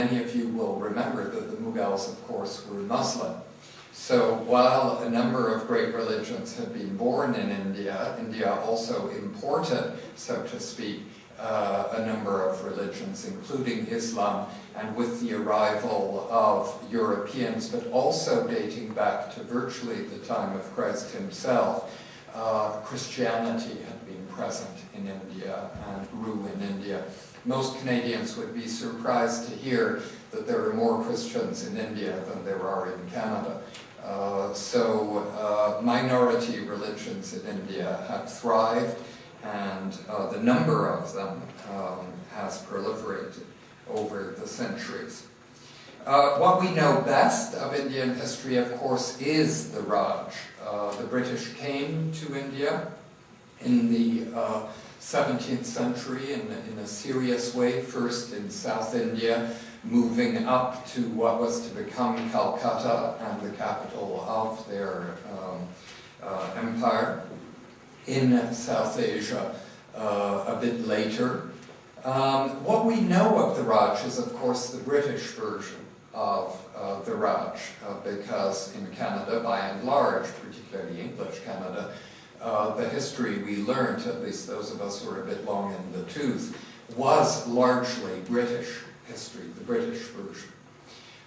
Many of you will remember that the Mughals, of course, were Muslim. So while a number of great religions had been born in India, India also imported, so to speak, a number of religions, including Islam, and with the arrival of Europeans, but also dating back to virtually the time of Christ himself, Christianity had been present in India and grew in India. Most Canadians would be surprised to hear that there are more Christians in India than there are in Canada. Minority religions in India have thrived, and the number of them has proliferated over the centuries. What we know best of Indian history, of course, is the Raj. The British came to India in the 17th century in a serious way, first in South India, moving up to what was to become Calcutta and the capital of their empire, in South Asia a bit later. What we know of the Raj is, of course, the British version of the Raj, because in Canada, by and large, particularly English Canada, the history we learned, at least those of us who are a bit long in the tooth, was largely British history, the British version.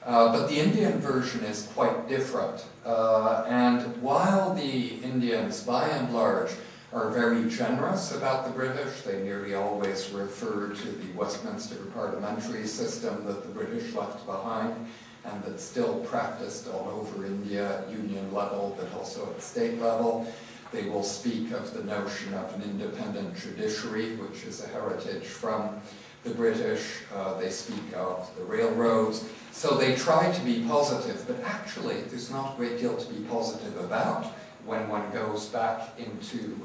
But the Indian version is quite different. And while the Indians, by and large, are very generous about the British, they nearly always refer to the Westminster parliamentary system that the British left behind and that's still practiced all over India, union level, but also at state level. They will speak of the notion of an independent judiciary, which is a heritage from the British. They speak of the railroads. So they try to be positive, but actually there's not a great deal to be positive about when one goes back into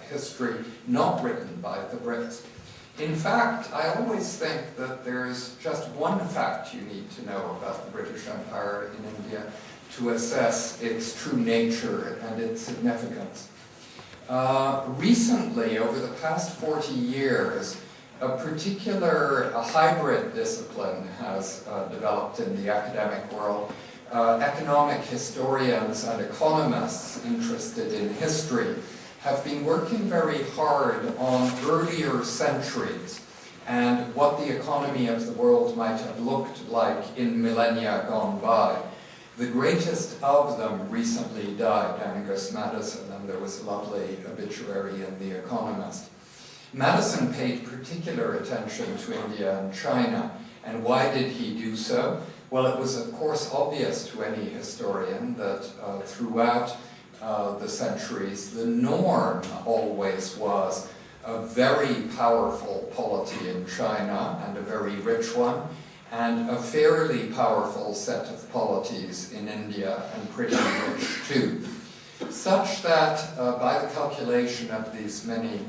history not written by the Brits. In fact, I always think that there's just one fact you need to know about the British Empire in India to assess its true nature and its significance. Recently, over the past 40 years, a hybrid discipline has developed in the academic world. Economic historians and economists interested in history have been working very hard on earlier centuries and what the economy of the world might have looked like in millennia gone by. The greatest of them recently died, Angus Madison, and there was a lovely obituary in The Economist. Madison paid particular attention to India and China, and why did he do so? Well, it was of course obvious to any historian that throughout the centuries, the norm always was a very powerful polity in China and a very rich one, and a fairly powerful set of polities in India, and pretty rich too. Such that by the calculation of these many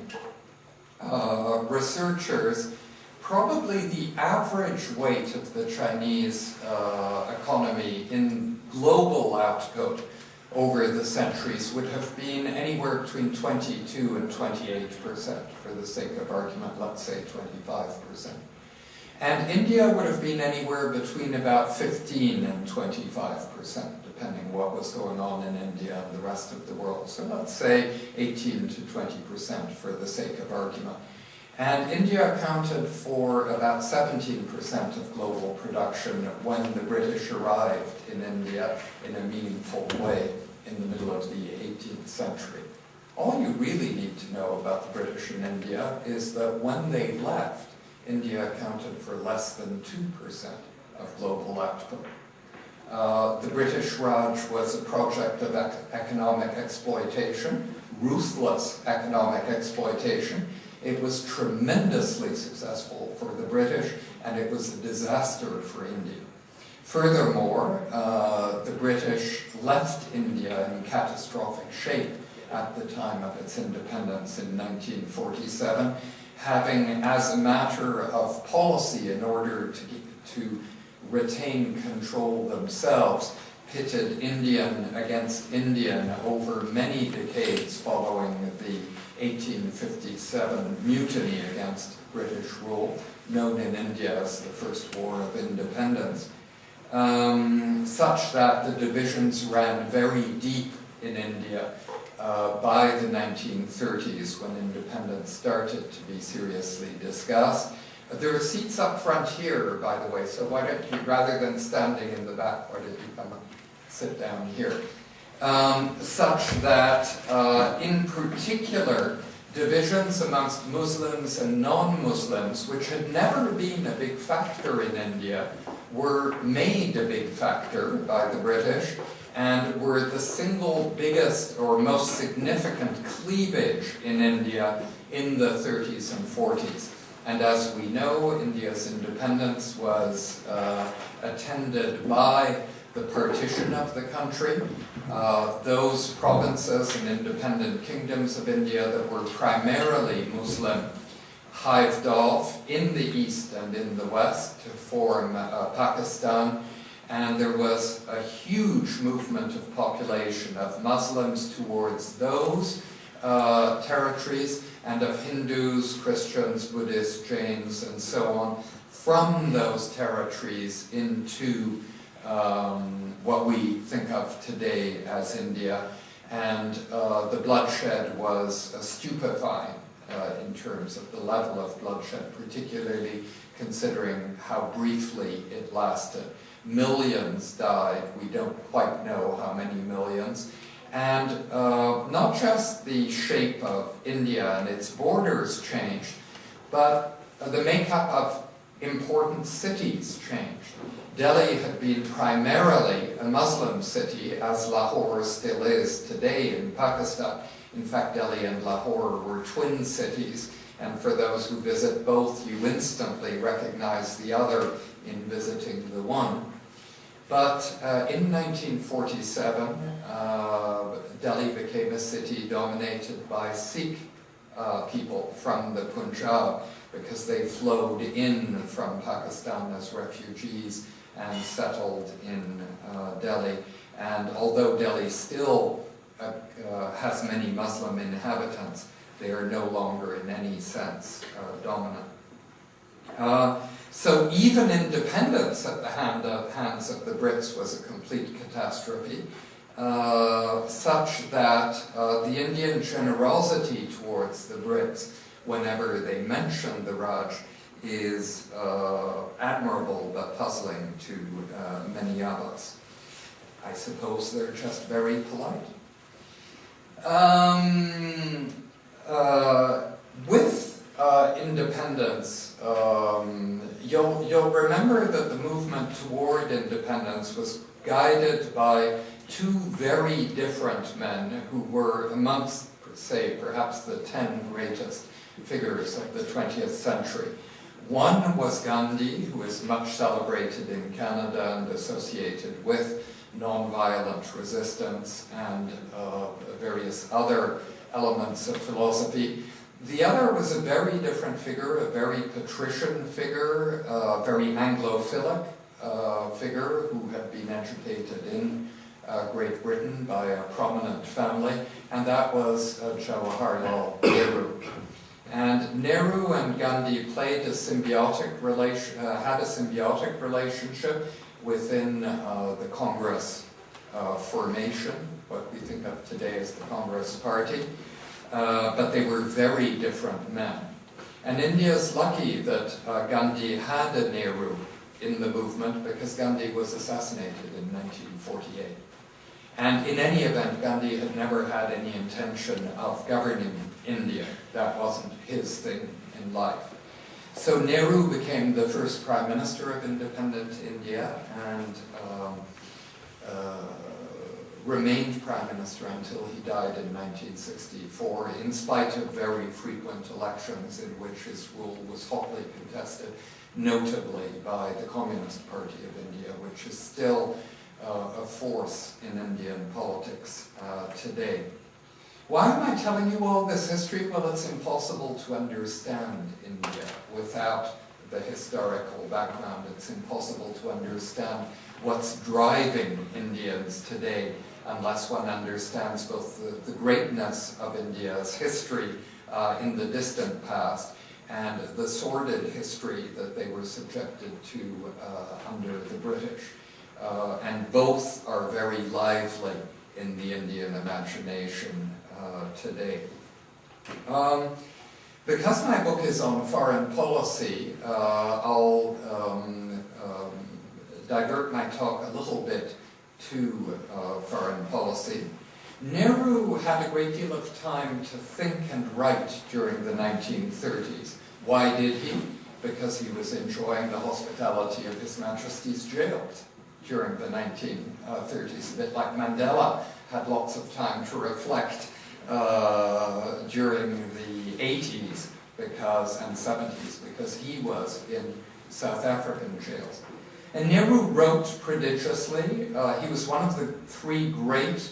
researchers, probably the average weight of the Chinese economy in global output over the centuries would have been anywhere between 22 and 28%. For the sake of argument, let's say 25%. And India would have been anywhere between about 15 and 25%, depending what was going on in India and the rest of the world. So let's say 18 to 20% for the sake of argument. And India accounted for about 17% of global production when the British arrived in India in a meaningful way in the middle of the 18th century. All you really need to know about the British in India is that when they left, India accounted for less than 2% of global output. The British Raj was a project of economic exploitation, ruthless economic exploitation. It was tremendously successful for the British, and it was a disaster for India. Furthermore, the British left India in catastrophic shape at the time of its independence in 1947, having, as a matter of policy, in order to retain control themselves, pitted Indian against Indian over many decades following the 1857 mutiny against British rule, known in India as the First War of Independence, such that the divisions ran very deep in India by the 1930s, when independence started to be seriously discussed. There are seats up front here, by the way, so why don't you, rather than standing in the back, why don't you come and sit down here? Such that, in particular, divisions amongst Muslims and non-Muslims, which had never been a big factor in India, were made a big factor by the British, and were the single biggest or most significant cleavage in India in the 30s and 40s. And as we know, India's independence was attended by the partition of the country. Those provinces and independent kingdoms of India that were primarily Muslim hived off in the east and in the west to form Pakistan. And there was a huge movement of population of Muslims towards those territories, and of Hindus, Christians, Buddhists, Jains, and so on, from those territories into what we think of today as India. And the bloodshed was stupefying in terms of the level of bloodshed, particularly considering how briefly it lasted. Millions died. We don't quite know how many millions. And not just the shape of India and its borders changed, but the makeup of important cities changed. Delhi had been primarily a Muslim city, as Lahore still is today in Pakistan. In fact, Delhi and Lahore were twin cities, and for those who visit both, you instantly recognize the other in visiting the one. But in 1947, Delhi became a city dominated by Sikh people from the Punjab, because they flowed in from Pakistan as refugees and settled in Delhi. And although Delhi still has many Muslim inhabitants, they are no longer in any sense dominant. So even independence at the hands of the Brits was a complete catastrophe, such that the Indian generosity towards the Brits, whenever they mention the Raj, is admirable but puzzling to many of us. I suppose they're just very polite. With independence, you'll remember that the movement toward independence was guided by two very different men who were amongst, say, perhaps the 10 greatest figures of the 20th century. One was Gandhi, who is much celebrated in Canada and associated with nonviolent resistance and various other elements of philosophy. The other was a very different figure, a very patrician figure, a very Anglophilic figure who had been educated in Great Britain by a prominent family, and that was Jawaharlal Nehru. And Nehru and Gandhi played a symbiotic had a symbiotic relationship within the Congress formation, what we think of today as the Congress Party. But they were very different men. And India's lucky that Gandhi had a Nehru in the movement, because Gandhi was assassinated in 1948. And in any event, Gandhi had never had any intention of governing India. That wasn't his thing in life. So Nehru became the first Prime Minister of independent India, and remained Prime Minister until he died in 1964, in spite of very frequent elections in which his rule was hotly contested, notably by the Communist Party of India, which is still a force in Indian politics today. Why am I telling you all this history? Well, it's impossible to understand India without the historical background. It's impossible to understand what's driving Indians today unless one understands both the greatness of India's history in the distant past and the sordid history that they were subjected to under the British. And both are very lively in the Indian imagination today. Because my book is on foreign policy, I'll divert my talk a little bit to foreign policy. Nehru had a great deal of time to think and write during the 1930s. Why did he? Because he was enjoying the hospitality of His Majesty's jails during the 1930s, a bit like Mandela had lots of time to reflect during the 80s and 70s, because he was in South African jails. And Nehru wrote prodigiously. He was one of the three great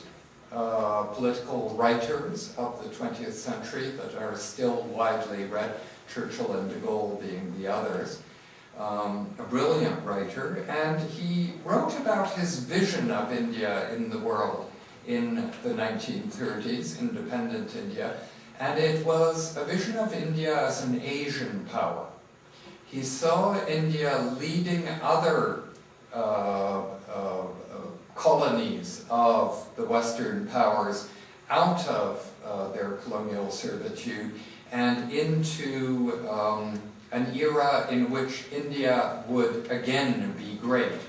political writers of the 20th century that are still widely read, Churchill and de Gaulle being the others. A brilliant writer, and he wrote about his vision of India in the world in the 1930s, independent India, and it was a vision of India as an Asian power. He saw India leading other colonies of the Western powers out of their colonial servitude and into an era in which India would again be great.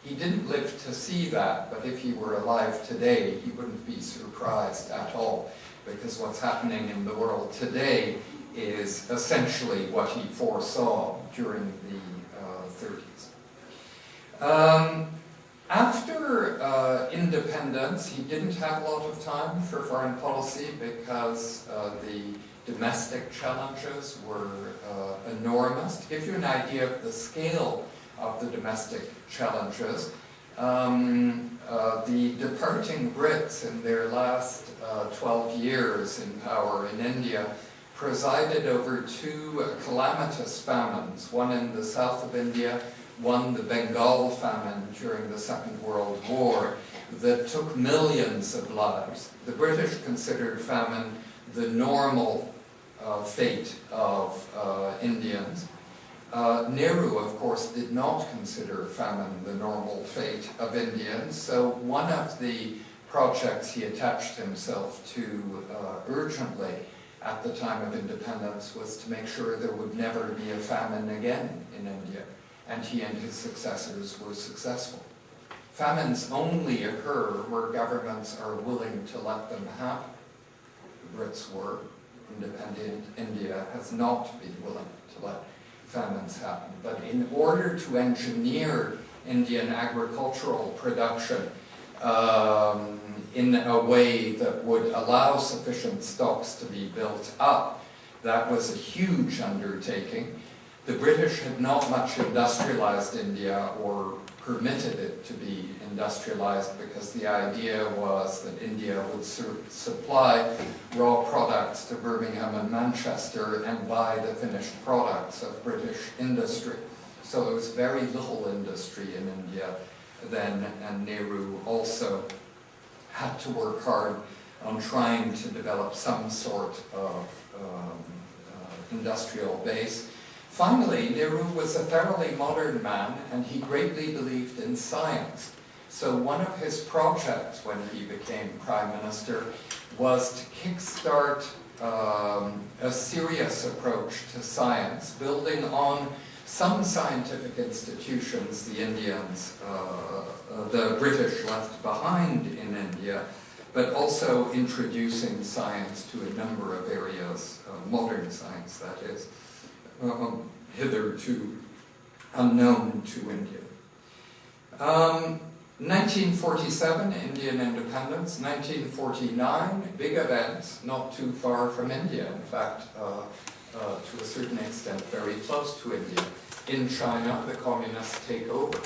He didn't live to see that, but if he were alive today, he wouldn't be surprised at all, because what's happening in the world today is essentially what he foresaw during the 30s. After independence, he didn't have a lot of time for foreign policy because the domestic challenges were enormous. To give you an idea of the scale of the domestic challenges, the departing Brits in their last 12 years in power in India presided over two calamitous famines, one in the south of India, one the Bengal famine during the Second World War, that took millions of lives. The British considered famine the normal fate of Indians. Nehru, of course, did not consider famine the normal fate of Indians, so one of the projects he attached himself to urgently at the time of independence was to make sure there would never be a famine again in India, and he and his successors were successful. Famines only occur where governments are willing to let them happen. The Brits were. Independent India has not been willing to let famines happen. But in order to engineer Indian agricultural production in a way that would allow sufficient stocks to be built up, that was a huge undertaking. The British had not much industrialized India or permitted it to be industrialized, because the idea was that India would supply raw products to Birmingham and Manchester and buy the finished products of British industry. So there was very little industry in India then, and Nehru also had to work hard on trying to develop some sort of industrial base. Finally, Nehru was a thoroughly modern man, and he greatly believed in science. So one of his projects when he became Prime Minister was to kickstart a serious approach to science, building on some scientific institutions the British left behind in India, but also introducing science to a number of areas, modern science that is, hitherto unknown to India. 1947, Indian independence. 1949, big events, not too far from India. In fact, to a certain extent, very close to India. In China, the communists take over.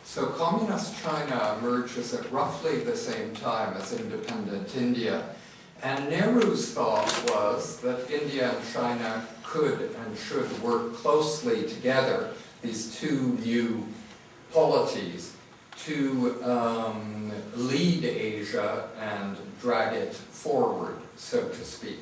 So communist China emerges at roughly the same time as independent India. And Nehru's thought was that India and China could and should work closely together, these two new polities, to lead Asia and drag it forward, so to speak.